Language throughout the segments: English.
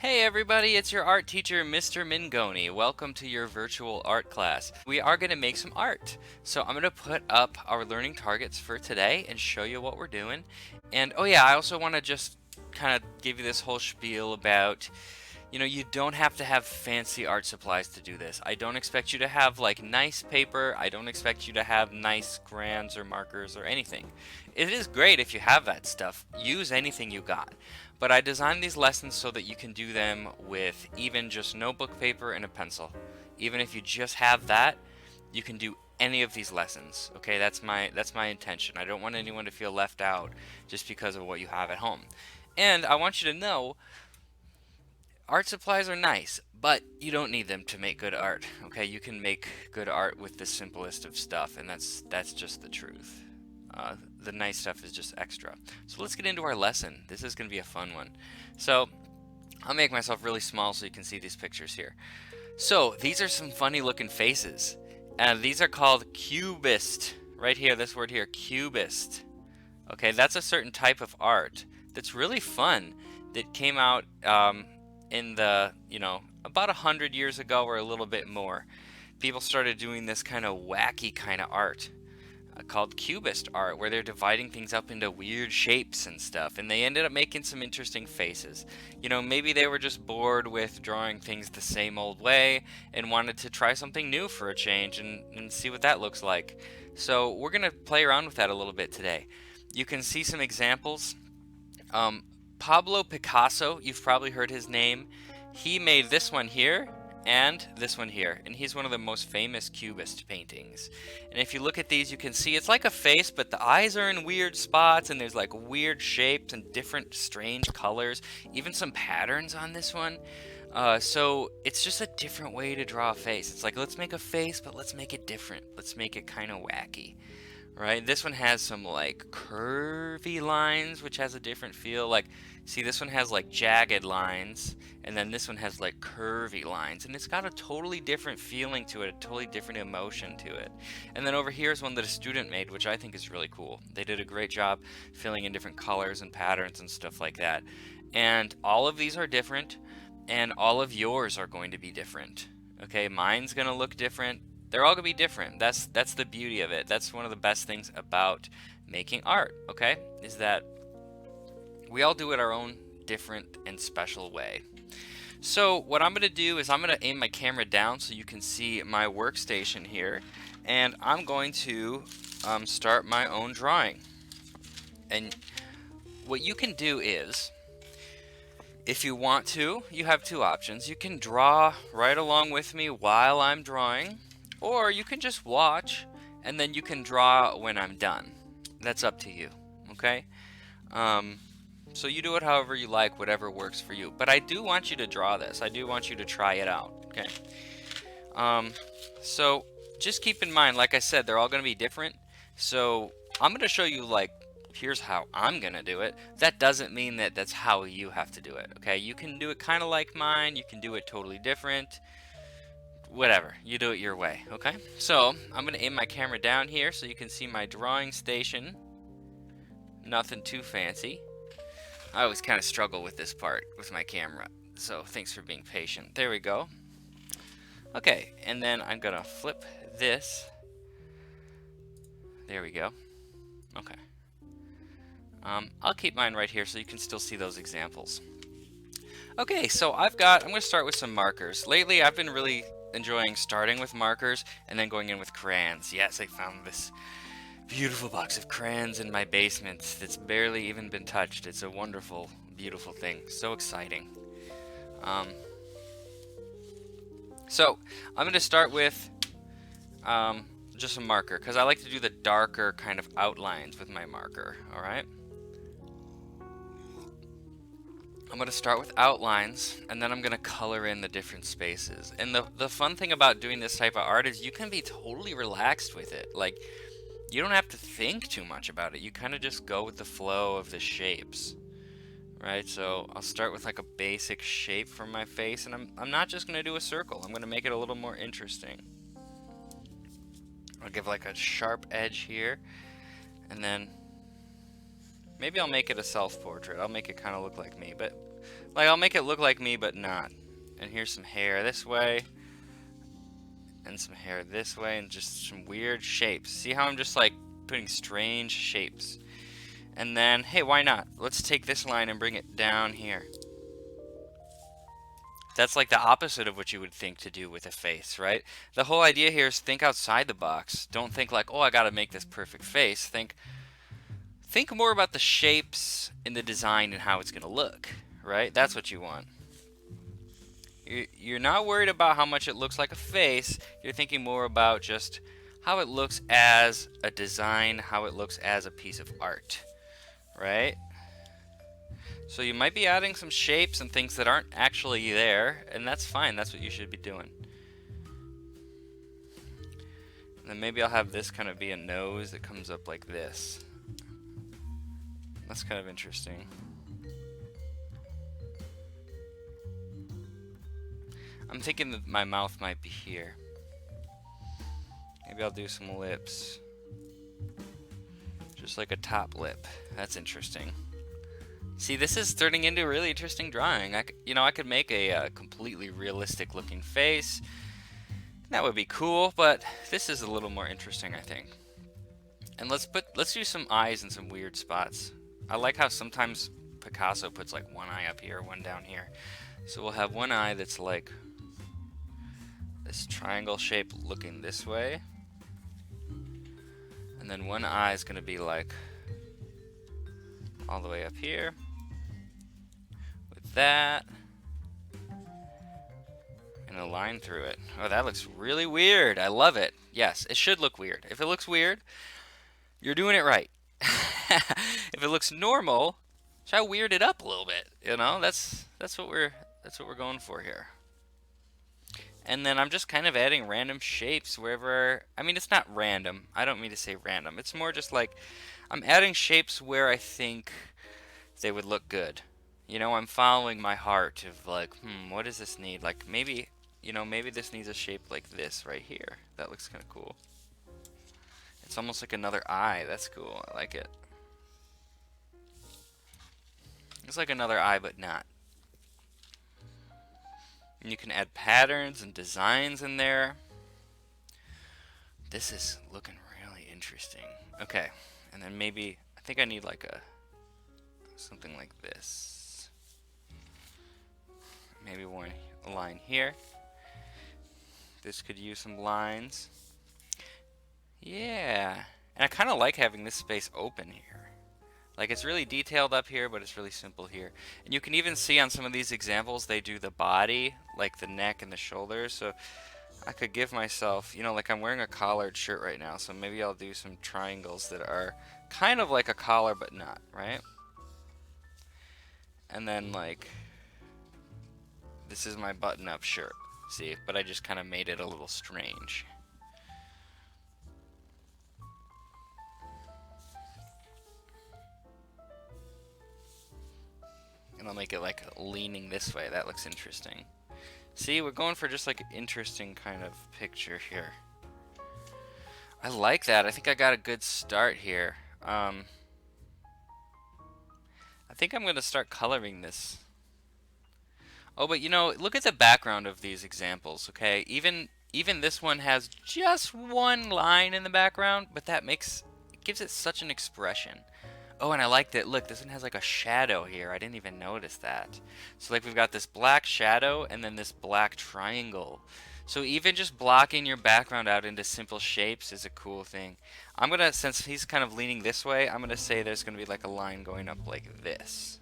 Hey everybody, it's your art teacher, Mr. Mingoni. Welcome to your virtual art class. We are going to make some art. So I'm going to put up our learning targets for today and show you what we're doing. And oh yeah, I also want to just kind of give you this whole spiel about, you don't have to have fancy art supplies to do this. I don't expect you to have like nice paper. I don't expect you to have nice crayons or markers or anything. It is great if you have that stuff. Use anything you got. But I designed these lessons so that you can do them with even just notebook paper and a pencil. Even if you just have that, you can do any of these lessons. Okay, that's my intention. I don't want anyone to feel left out just because of what you have at home. And I want you to know art supplies are nice, but you don't need them to make good art. Okay, you can make good art with the simplest of stuff, and that's just the truth. The nice stuff is just extra. So let's get into our lesson. This is going to be a fun one. So I'll make myself really small so you can see these pictures here. So these are some funny looking faces. These are called Cubist. Right here, this word here, Cubist. Okay, that's a certain type of art that's really fun that came out in the, about 100 years ago or a little bit more. People started doing this kind of wacky kind of art called Cubist art, where they're dividing things up into weird shapes and stuff, and they ended up making some interesting faces. Maybe they were just bored with drawing things the same old way and wanted to try something new for a change and see what that looks like. So we're going to play around with that a little bit today. You can see some examples. Pablo Picasso, you've probably heard his name. He made this one here and this one here, and he's one of the most famous Cubist paintings. And if you look at these, you can see it's like a face, but the eyes are in weird spots, and there's like weird shapes and different strange colors, even some patterns on this one. So it's just a different way to draw a face. It's like, let's make a face, but let's make it different. Let's make it kind of wacky. Right, this one has some like curvy lines, which has a different feel. Like, see, this one has like jagged lines, and then this one has like curvy lines, and it's got a totally different feeling to it, a totally different emotion to it. And then over here is one that a student made, which I think is really cool. They did a great job filling in different colors and patterns and stuff like that. And all of these are different, and all of yours are going to be different. Okay, mine's gonna look different. They're all gonna be different. That's the beauty of it. That's one of the best things about making art, okay? Is that we all do it our own different and special way. So what I'm gonna do is I'm gonna aim my camera down so you can see my workstation here, and I'm going to start my own drawing. And what you can do is, if you want to, you have two options. You can draw right along with me while I'm drawing, or you can just watch and then you can draw when I'm done. That's up to you, okay? So you do it however you like, whatever works for you. But I do want you to draw this. I do want you to try it out, okay? So just keep in mind, like I said, they're all going to be different. So I'm going to show you, like, here's how I'm going to do it. That doesn't mean that that's how you have to do it, okay? You can do it kind of like mine. You can do it totally different. Whatever, you do it your way, okay? So I'm gonna aim my camera down here so you can see my drawing station. Nothing too fancy. I always kind of struggle with this part with my camera, so thanks for being patient. There we go. Okay, and then I'm gonna flip this. There we go. Okay. I'll keep mine right here so you can still see those examples. Okay, so I'm gonna start with some markers. Lately I've been really enjoying starting with markers and then going in with crayons. Yes, I found this beautiful box of crayons in my basement that's barely even been touched. It's a wonderful, beautiful thing. So exciting. So I'm going to start with just a marker because I like to do the darker kind of outlines with my marker. All right. I'm going to start with outlines, and then I'm going to color in the different spaces. And the fun thing about doing this type of art is you can be totally relaxed with it. Like, you don't have to think too much about it. You kind of just go with the flow of the shapes, right? So I'll start with like a basic shape for my face, and I'm not just going to do a circle. I'm going to make it a little more interesting. I'll give like a sharp edge here, and then maybe I'll make it a self-portrait. I'll make it kind of look like me, but Like, I'll make it look like me, but not. And here's some hair this way, and some hair this way, and just some weird shapes. See how I'm just like putting strange shapes? And then, hey, why not? Let's take this line and bring it down here. That's like the opposite of what you would think to do with a face, right? The whole idea here is think outside the box. Don't think like, oh, I gotta make this perfect face. Think more about the shapes in the design and how it's gonna look, right? That's what you want. You're not worried about how much it looks like a face. You're thinking more about just how it looks as a design, how it looks as a piece of art, right? So you might be adding some shapes and things that aren't actually there, and that's fine. That's what you should be doing. And then maybe I'll have this kind of be a nose that comes up like this. That's kind of interesting. I'm thinking that my mouth might be here. Maybe I'll do some lips. Just like a top lip. That's interesting. See, this is turning into a really interesting drawing. I could make a completely realistic looking face. That would be cool, but this is a little more interesting, I think. And let's do some eyes in some weird spots. I like how sometimes Picasso puts like one eye up here, one down here. So we'll have one eye that's like this triangle shape looking this way. And then one eye is going to be like all the way up here. With that. And a line through it. Oh, that looks really weird. I love it. Yes, it should look weird. If it looks weird, you're doing it right. If it looks normal, try to weird it up a little bit. You know, that's what we're going for here. And then I'm just kind of adding random shapes wherever. I mean, it's not random. I don't mean to say random. It's more just like I'm adding shapes where I think they would look good. You know, I'm following my heart of like, what does this need? Like maybe, maybe this needs a shape like this right here. That looks kind of cool. It's almost like another eye. That's cool. I like it. It's like another eye, but not. And you can add patterns and designs in there. This is looking really interesting. Okay, and then maybe, I think I need like something like this. Maybe a line here. This could use some lines. Yeah, and I kind of like having this space open here. Like it's really detailed up here, but it's really simple here. And you can even see on some of these examples, they do the body, like the neck and the shoulders. So I could give myself, like I'm wearing a collared shirt right now, so maybe I'll do some triangles that are kind of like a collar, but not, right? And then like, this is my button-up shirt, see? But I just kind of made it a little strange. And I'll make it like leaning this way. That looks interesting. See, we're going for just like an interesting kind of picture here. I like that. I think I got a good start here. I think I'm going to start coloring this. Oh, but look at the background of these examples, okay? Even this one has just one line in the background, but it gives it such an expression. Oh, and I like that. Look, this one has like a shadow here. I didn't even notice that. So like we've got this black shadow and then this black triangle. So even just blocking your background out into simple shapes is a cool thing. I'm going to, since he's kind of leaning this way, I'm going to say there's going to be like a line going up like this.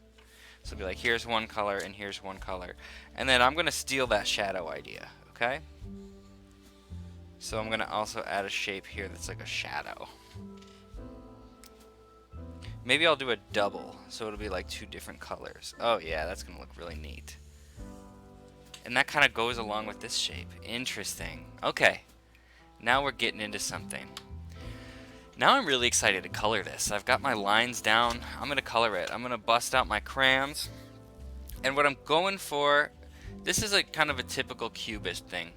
So it'll be like, here's one color and here's one color. And then I'm going to steal that shadow idea, okay? So I'm going to also add a shape here that's like a shadow. Maybe I'll do a double, so it'll be like two different colors. Oh yeah, that's going to look really neat. And that kind of goes along with this shape. Interesting. Okay, now we're getting into something. Now I'm really excited to color this. I've got my lines down. I'm going to color it. I'm going to bust out my crayons. And what I'm going for, this is like kind of a typical Cubist thing.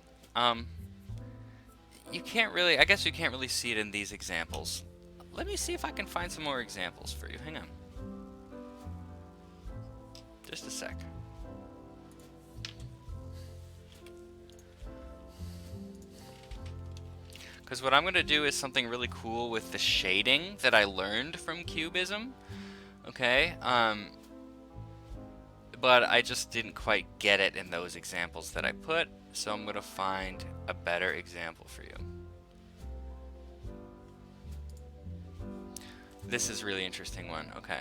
You can't really, I guess you can't really see it in these examples. Let me see if I can find some more examples for you. Hang on. Just a sec. Because what I'm going to do is something really cool with the shading that I learned from Cubism. Okay, but I just didn't quite get it in those examples that I put, so I'm going to find a better example for you. This is a really interesting one. Okay,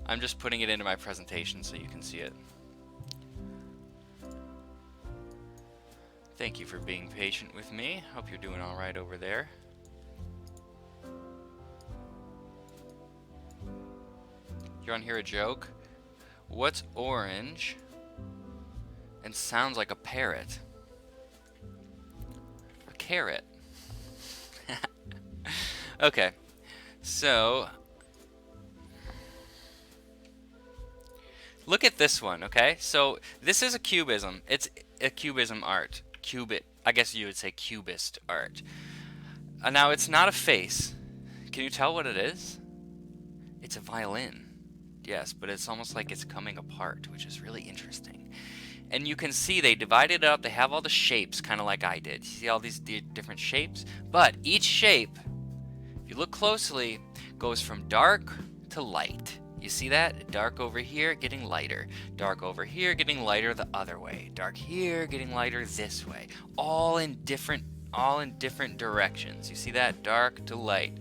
I'm just putting it into my presentation so you can see it. Thank you for being patient with me. Hope you're doing all right over there. You want to hear a joke? What's orange and sounds like a parrot? A carrot. Okay, so look at this one, okay? So this is a cubism. It's a cubism art. I guess you would say Cubist art. Now it's not a face. Can you tell what it is? It's a violin. Yes, but it's almost like it's coming apart, which is really interesting. And you can see they divided it up. They have all the shapes, kind of like I did. You see all these different shapes? But each shape, if you look closely, goes from dark to light. You see that? Dark over here, getting lighter. Dark over here, getting lighter the other way. Dark here, getting lighter this way. All in different directions. You see that? Dark to light.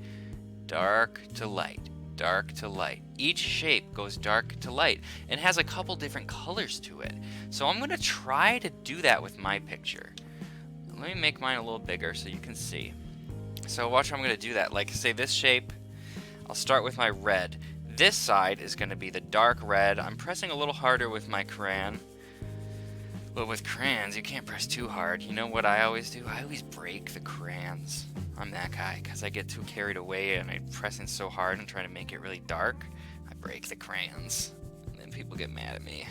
Dark to light. Dark to light. Each shape goes dark to light and has a couple different colors to it. So I'm going to try to do that with my picture. Let me make mine a little bigger so you can see. So watch how I'm going to do that. Like say this shape, I'll start with my red. This side is going to be the dark red. I'm pressing a little harder with my crayon. But with crayons, you can't press too hard. You know what I always do? I always break the crayons. I'm that guy because I get too carried away and I'm pressing so hard and trying to make it really dark. I break the crayons. And then people get mad at me.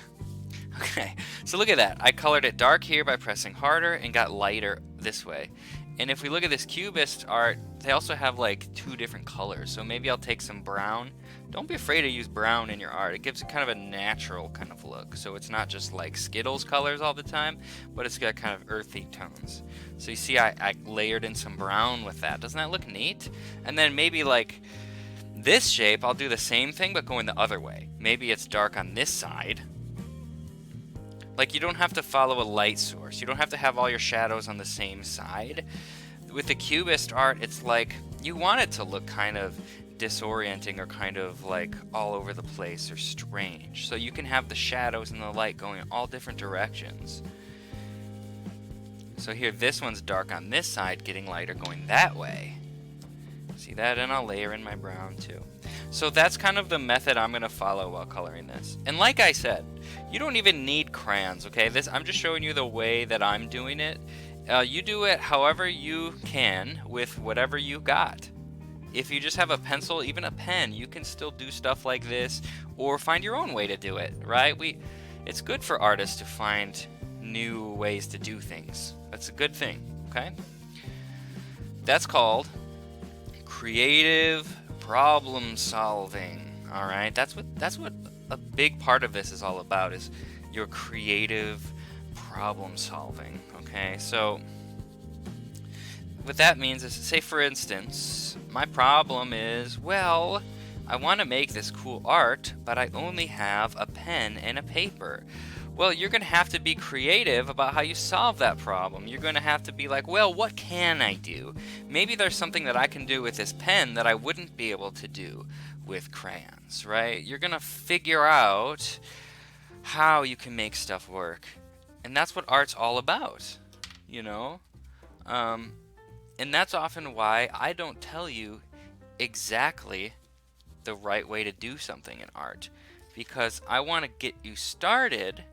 Okay, so look at that. I colored it dark here by pressing harder and got lighter this way. And if we look at this Cubist art, they also have like 2 different colors. So maybe I'll take some brown. Don't be afraid to use brown in your art. It gives it kind of a natural kind of look. So it's not just like Skittles colors all the time, but it's got kind of earthy tones. So you see I layered in some brown with that. Doesn't that look neat? And then maybe like this shape, I'll do the same thing but going the other way. Maybe it's dark on this side. Like you don't have to follow a light source. You don't have to have all your shadows on the same side. With the Cubist art, it's like you want it to look kind of disorienting or kind of like all over the place or strange. So you can have the shadows and the light going in all different directions. So here, this one's dark on this side, getting lighter going that way. See that? And I'll layer in my brown too. So that's kind of the method I'm going to follow while coloring this. And like I said, you don't even need crayons, okay? I'm just showing you the way that I'm doing it. You do it however you can with whatever you got. If you just have a pencil, even a pen, you can still do stuff like this or find your own way to do it, right? It's good for artists to find new ways to do things. That's a good thing, okay? That's called creative problem solving. All right, that's what a big part of this is all about, is your creative problem solving. Okay, so what that means is, say for instance, my problem is, well, I want to make this cool art, but I only have a pen and a paper. Well, you're going to have to be creative about how you solve that problem. You're going to have to be like, well, what can I do? Maybe there's something that I can do with this pen that I wouldn't be able to do with crayons, right? You're going to figure out how you can make stuff work. And that's what art's all about, you know? And that's often why I don't tell you exactly the right way to do something in art. Because I want to get you started,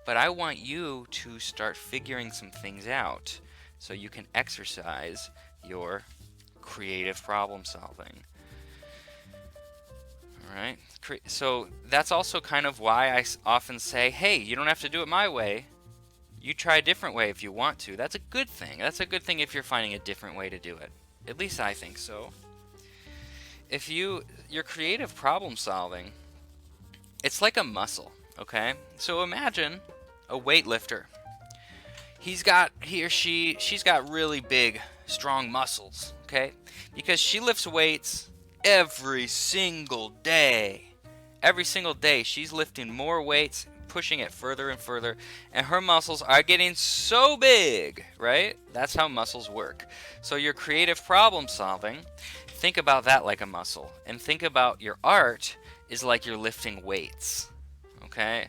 but I want you to start figuring some things out so you can exercise your creative problem solving. Alright? So that's also kind of why I often say, hey, you don't have to do it my way. You try a different way if you want to. That's a good thing. That's a good thing if you're finding a different way to do it. At least I think so. If your creative problem solving, it's like a muscle, okay? So imagine a weightlifter. She's got really big, strong muscles, okay? Because she lifts weights every single day. Every single day she's lifting more weights, pushing it further and further, and her muscles are getting so big, right? That's how muscles work. So your creative problem solving, think about that like a muscle, and think about your art is like you're lifting weights, okay?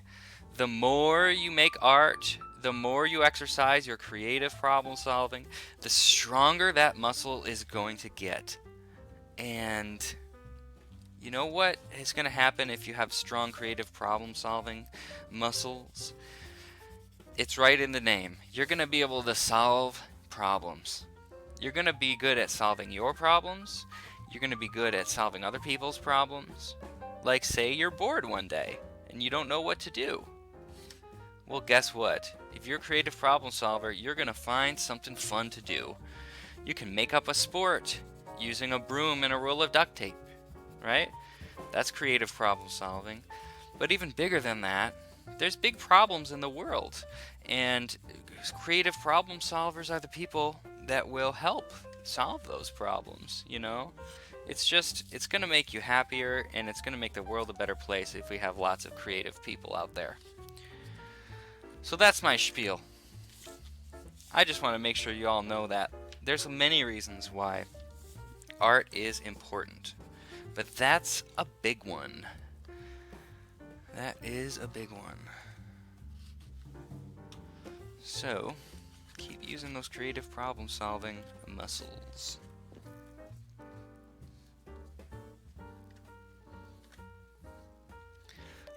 The more you make art, the more you exercise your creative problem solving, the stronger that muscle is going to get. And you know what is going to happen if you have strong creative problem solving muscles? It's right in the name. You're going to be able to solve problems. You're going to be good at solving your problems. You're going to be good at solving other people's problems. Like, say you're bored one day and you don't know what to do. Well, guess what? If you're a creative problem solver, you're going to find something fun to do. You can make up a sport using a broom and a roll of duct tape, right? That's creative problem solving. But even bigger than that, there's big problems in the world, and creative problem solvers are the people that will help solve those problems, you know? It's going to make you happier, and it's going to make the world a better place if we have lots of creative people out there. So that's my spiel. I just want to make sure you all know that there's many reasons why art is important. But that's a big one. That is a big one. So, keep using those creative problem solving muscles.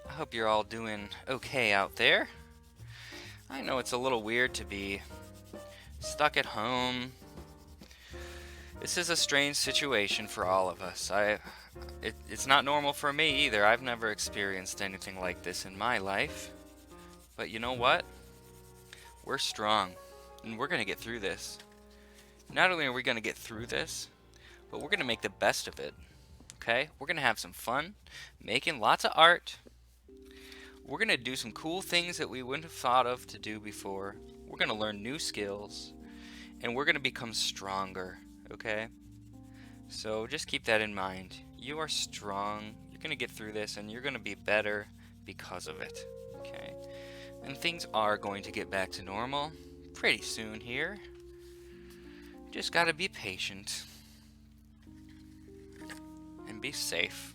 I hope you're all doing okay out there. I know it's a little weird to be stuck at home. This is a strange situation for all of us. It's not normal for me either. I've never experienced anything like this in my life. But you know what? We're strong, and we're going to get through this. Not only are we going to get through this, but we're going to make the best of it. Okay? We're going to have some fun, making lots of art. We're going to do some cool things that we wouldn't have thought of to do before. We're going to learn new skills, and we're going to become stronger. Okay? So just keep that in mind. You are strong. You're going to get through this, and you're going to be better because of it. Okay? And things are going to get back to normal pretty soon here. Just got to be patient and be safe.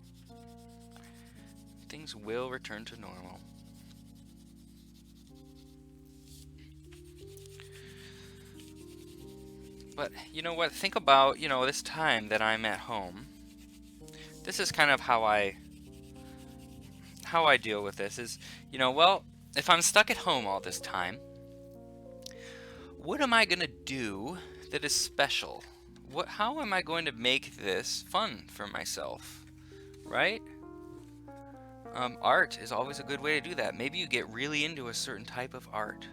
Things will return to normal. But you know what? Think about, this time that I'm at home. This is kind of how I deal with this is, well, if I'm stuck at home all this time, what am I going to do that is special? How am I going to make this fun for myself? Right? Art is always a good way to do that. Maybe you get really into a certain type of art.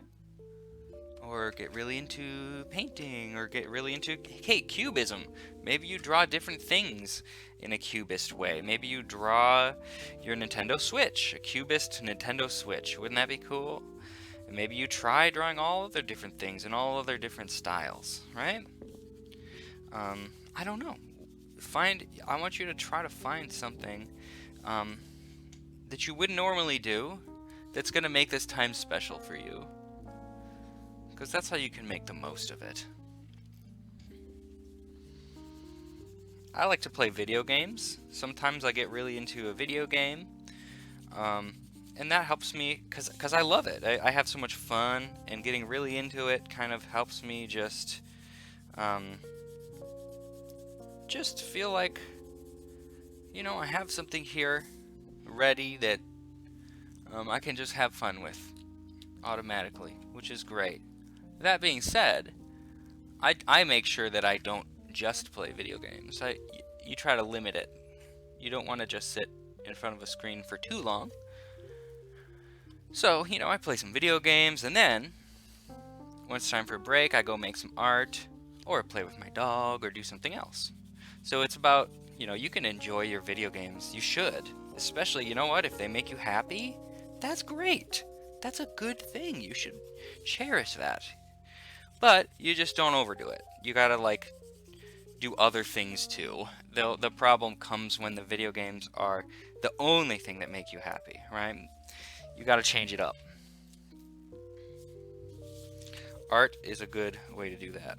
Or get really into painting, or get really into, cubism. Maybe you draw different things in a cubist way. Maybe you draw your Nintendo Switch, a cubist Nintendo Switch. Wouldn't that be cool? And maybe you try drawing all other different things in all other different styles, right? I don't know. I want you to try to find something that you wouldn't normally do that's going to make this time special for you. Because that's how you can make the most of it. I like to play video games. Sometimes I get really into a video game. And that helps me because I love it. I have so much fun, and getting really into it kind of helps me just feel like, I have something here ready that I can just have fun with automatically, which is great. That being said, I make sure that I don't just play video games. You try to limit it. You don't want to just sit in front of a screen for too long. So, I play some video games, and then, when it's time for a break, I go make some art, or play with my dog, or do something else. So it's about, you can enjoy your video games. You should. Especially, if they make you happy, that's great. That's a good thing. You should cherish that. but you just don't overdo it. You gotta like do other things too. The problem comes when the video games are the only thing that make you happy, right? You gotta change it up. Art is a good way to do that.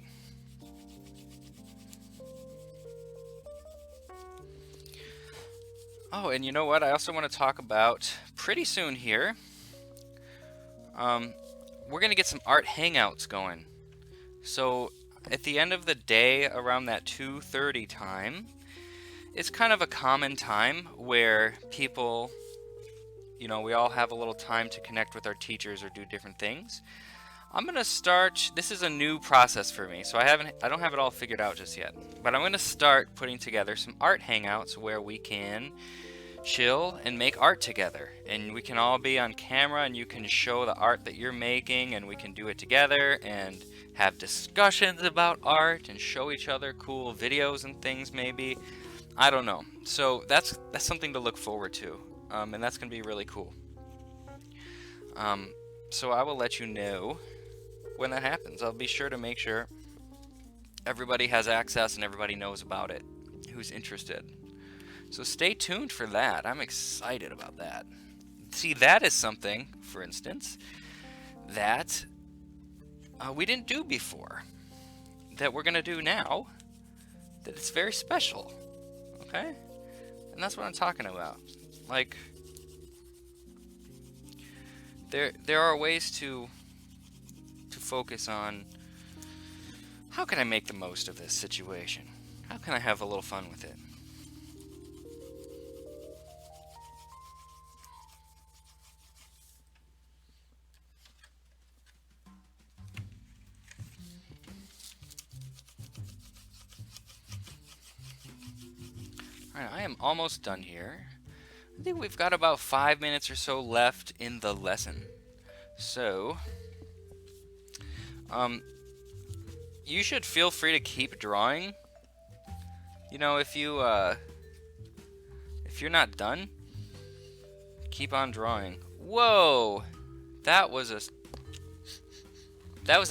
Oh, and you know what? I also want to talk about pretty soon here. We're gonna get some art hangouts going. So at the end of the day, around that 2:30 time, it's kind of a common time where people, you know, we all have a little time to connect with our teachers or do different things. I'm gonna start. This is a new process for me, so I don't have it all figured out just yet. But I'm gonna start putting together some art hangouts where we can chill and make art together, and we can all be on camera, and you can show the art that you're making, and we can do it together and have discussions about art and show each other cool videos and things. Maybe, I don't know. So that's something to look forward to, and that's gonna be really cool. So I will let you know when that happens. I'll be sure to make sure everybody has access and everybody knows about it who's interested. So stay tuned for that. I'm excited about that. See, that is something, for instance, that we didn't do before, that we're going to do now, that it's very special, okay? And that's what I'm talking about. Like, there are ways to focus on how can I make the most of this situation? How can I have a little fun with it? Alright, I am almost done here. I think we've got about 5 minutes or so left in the lesson. So, you should feel free to keep drawing. You know, if you're not done, keep on drawing. Whoa! That was a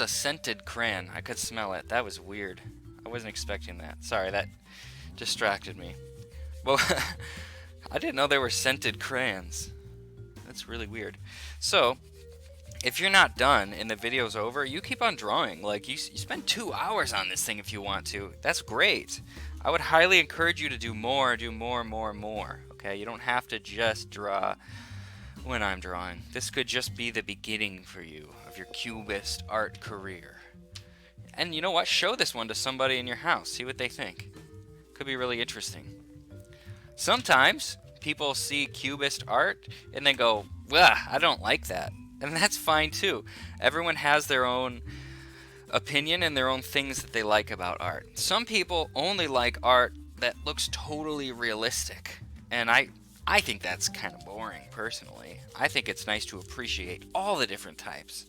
scented crayon. I could smell it. That was weird. I wasn't expecting that. Sorry, that distracted me. Well, I didn't know there were scented crayons. That's really weird. So, if you're not done and the video's over, you keep on drawing. Like, you spend 2 hours on this thing if you want to. That's great. I would highly encourage you to do more. Okay, you don't have to just draw when I'm drawing. This could just be the beginning for you of your Cubist art career. And you know what? Show this one to somebody in your house. See what they think. Could be really interesting. Sometimes people see Cubist art and they go, "Ugh, I don't like that." And that's fine too. Everyone has their own opinion and their own things that they like about art. Some people only like art that looks totally realistic. And I think that's kind of boring, personally. I think it's nice to appreciate all the different types.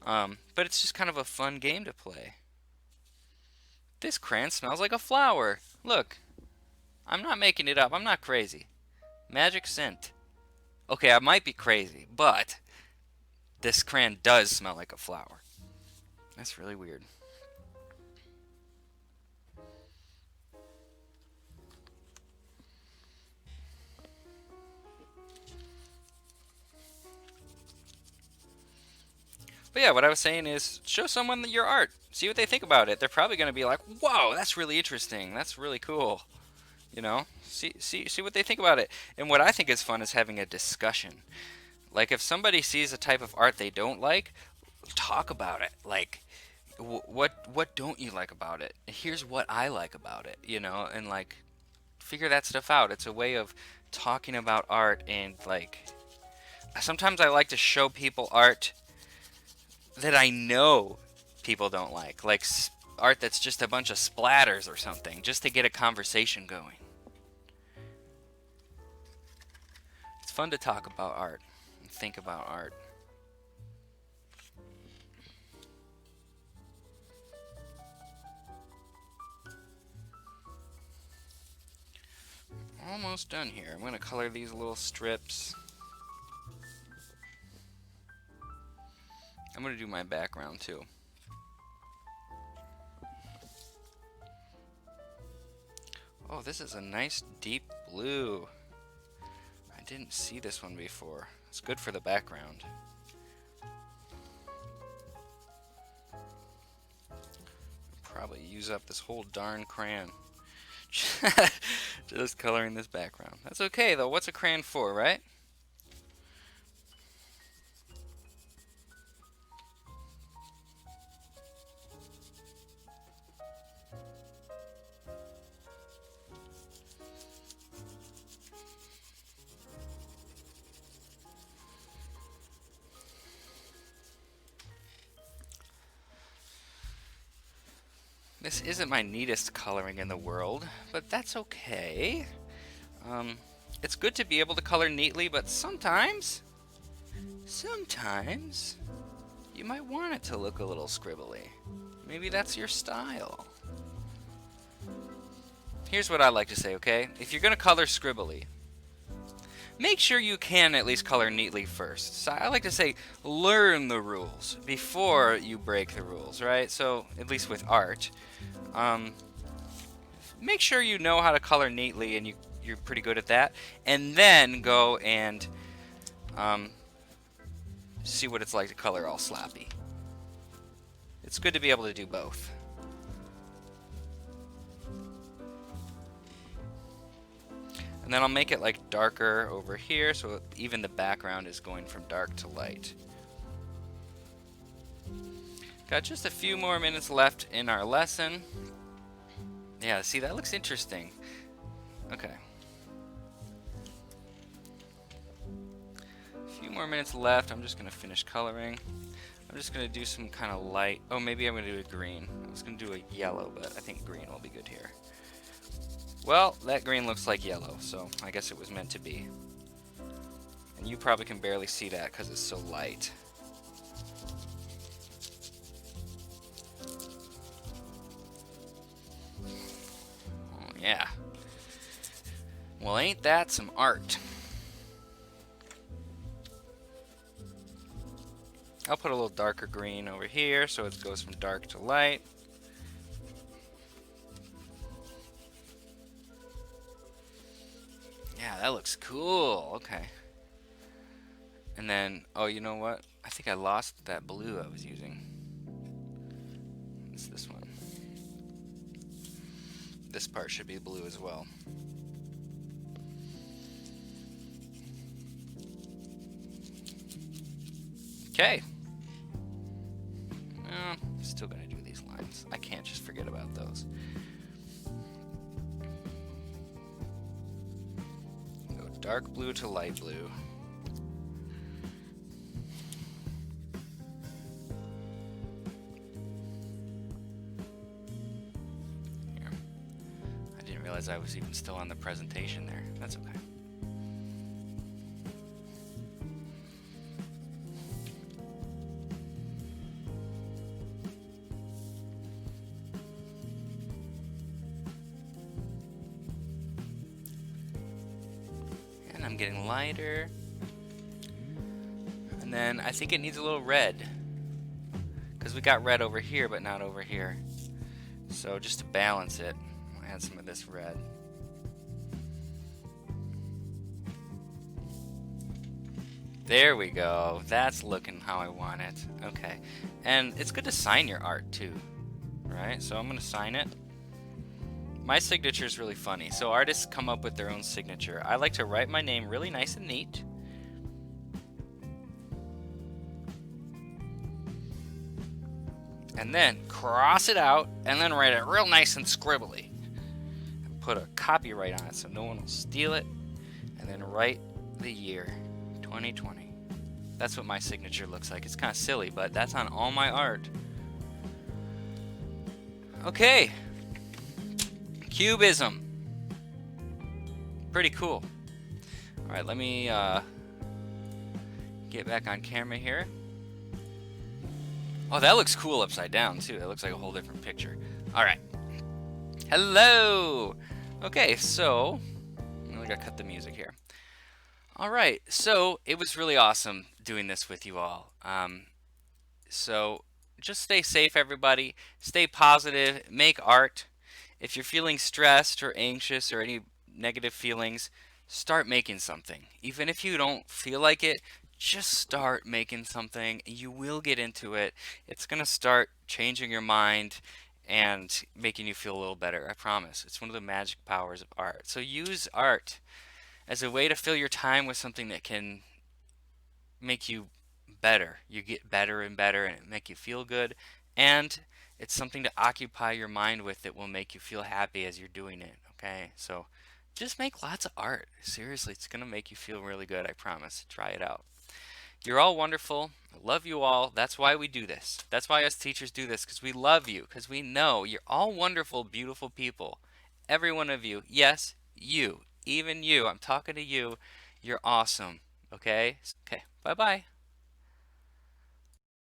But it's just kind of a fun game to play. This crayon smells like a flower. Look. I'm not making it up. I'm not crazy. Magic scent. Okay, I might be crazy, but this crayon does smell like a flower. That's really weird. But yeah, what I was saying is show someone your art. See what they think about it. They're probably going to be like, "Whoa, that's really interesting. That's really cool." You know, see what they think about it. And what I think is fun is having a discussion. Like, if somebody sees a type of art they don't like, talk about it. Like, what don't you like about it? Here's what I like about it. You know, and like figure that stuff out. It's a way of talking about art. And like, sometimes I like to show people art that I know people don't like art that's just a bunch of splatters or something, just to get a conversation going. It's fun to talk about art and think about art. Almost done here. I'm going to color these little strips. I'm going to do my background too. Oh, this is a nice deep blue. I didn't see this one before. It's good for the background. Probably use up this whole darn crayon. Just coloring this background. That's okay though. What's a crayon for, right? This isn't my neatest coloring in the world, but that's okay. It's good to be able to color neatly, but sometimes, you might want it to look a little scribbly. Maybe that's your style. Here's what I like to say, okay? If you're gonna color scribbly, make sure you can at least color neatly first. So I like to say, learn the rules before you break the rules, right? So, at least with art, make sure you know how to color neatly and you're pretty good at that. And then go and see what it's like to color all sloppy. It's good to be able to do both. And then I'll make it like darker over here, so even the background is going from dark to light. Got just a few more minutes left in our lesson. Yeah, see, that looks interesting. Okay. A few more minutes left. I'm just going to finish coloring. I'm just going to do some kind of light. Oh, maybe I'm going to do a green. I was going to do a yellow, but I think green will be good here. Well, that green looks like yellow, so I guess it was meant to be. And you probably can barely see that because it's so light. Oh, yeah. Well, ain't that some art? I'll put a little darker green over here so it goes from dark to light. Yeah, that looks cool. Okay. And then, oh, you know what? I think I lost that blue I was using. It's this one. This part should be blue as well. Okay. Still gonna do these lines. I can't just forget about those. Go dark blue to light blue. Here. I didn't realize I was even still on the presentation there. That's okay. I'm getting lighter, and then I think it needs a little red because we got red over here but not over here, so just to balance it I'll add some of this red. There we go. That's looking how I want it. Okay, and it's good to sign your art too, right? So I'm gonna sign it. My signature is really funny. So artists come up with their own signature. I like to write my name really nice and neat. And then cross it out and then write it real nice and scribbly. And put a copyright on it so no one will steal it. And then write the year, 2020. That's what my signature looks like. It's kind of silly, but that's on all my art. Okay. Cubism. Pretty cool. Alright, let me get back on camera here. Oh, that looks cool upside down too. That looks like a whole different picture. Alright. Hello! Okay, so I gotta cut the music here. Alright, so it was really awesome doing this with you all. So just stay safe, everybody. Stay positive. Make art. If you're feeling stressed or anxious or any negative feelings, start making something. Even if you don't feel like it, just start making something. You will get into it. It's going to start changing your mind and making you feel a little better. I promise. It's one of the magic powers of art. So use art as a way to fill your time with something that can make you better. You get better and better and it make you feel good. And it's something to occupy your mind with that will make you feel happy as you're doing it. Okay, so just make lots of art. Seriously, it's going to make you feel really good. I promise. Try it out. You're all wonderful. I love you all. That's why we do this. That's why us teachers do this, because we love you, because we know you're all wonderful, beautiful people. Every one of you. Yes, you. Even you. I'm talking to you. You're awesome. Okay? Okay. Bye-bye.